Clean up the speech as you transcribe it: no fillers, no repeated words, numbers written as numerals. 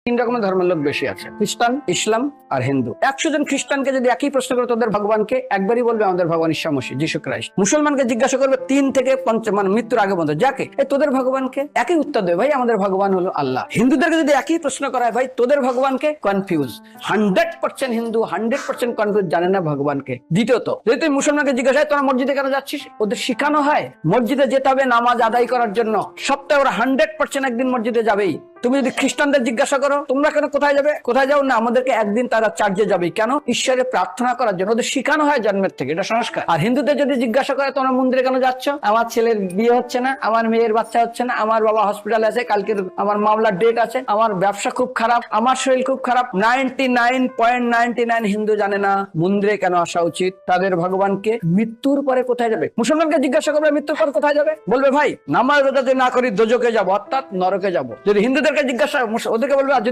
তিন রকমের ধর্মের লোক বেশি আছে, খ্রিস্টান, ইসলাম আর হিন্দু। 100 জন খ্রিস্টানকে যদি একই প্রশ্ন করে তোদের ভগবানকে, একবারই বলবে আমাদের ভগবান ঈসা মসীহ, যিশু খ্রাইস্ট। মুসলমানকে জিজ্ঞাসা করবে 3 থেকে 5 মানে মৃত্যুর আগে পর্যন্ত, যাকে তোদের ভগবানকে, একই উত্তর দেবে, ভাই আমাদের ভগবান হলো আল্লাহ। হিন্দুদেরকে যদি একই প্রশ্ন করা হয়, ভাই তোদের ভগবানকে, কনফিউজ। 100% হিন্দু 100% কনফিউজ, জানে না ভগবানকে। দ্বিতীয়ত, যদি তুই মুসলমানকে জিজ্ঞাসা হয় তোরা মসজিদে কেন যাচ্ছিস, ওদের শিখানো হয় মসজিদে যেতে হবে নামাজ আদায় করার জন্য। সপ্তাহে ওরা 100% একদিন মসজিদে যাবেই। তুমি যদি খ্রিস্টানদের জিজ্ঞাসা করো তোমরা কেন কোথায় যাবে, কোথায় যাও না, আমাদেরকে একদিন তারা চার্চে যাবে। কেন? ঈশ্বরে প্রার্থনা করার জন্য, ওদের শিখানো হয় জন্মের থেকে, এটা সংস্কার। আর হিন্দুদের যদি জিজ্ঞাসা করে তোমরা মন্দিরে কেন যাচ্ছ, আমার ছেলের বিয়ে হচ্ছে না, আমার মেয়ের বাচ্চা হচ্ছে না, আমার বাবা হসপিটালে আছে, কালকে আমার মামলার ডেট আছে, আমার ব্যবসা খুব খারাপ, আমার শরীর খুব খারাপ। 99.99 হিন্দু জানে না মন্দিরে কেন আসা উচিত, তাদের ভগবানকে মৃত্যুর পরে কোথায় যাবে। মুসলমানকে জিজ্ঞাসা করবে মৃত্যুর পর কোথায় যাবে, বলবে ভাই নামাজ রোজা যদি না করি দোজকে যাবো, অর্থাৎ নরকে যাবো। যদি হিন্দুদেরকে জিজ্ঞাসা, ওদেরকে বলবে আর যদি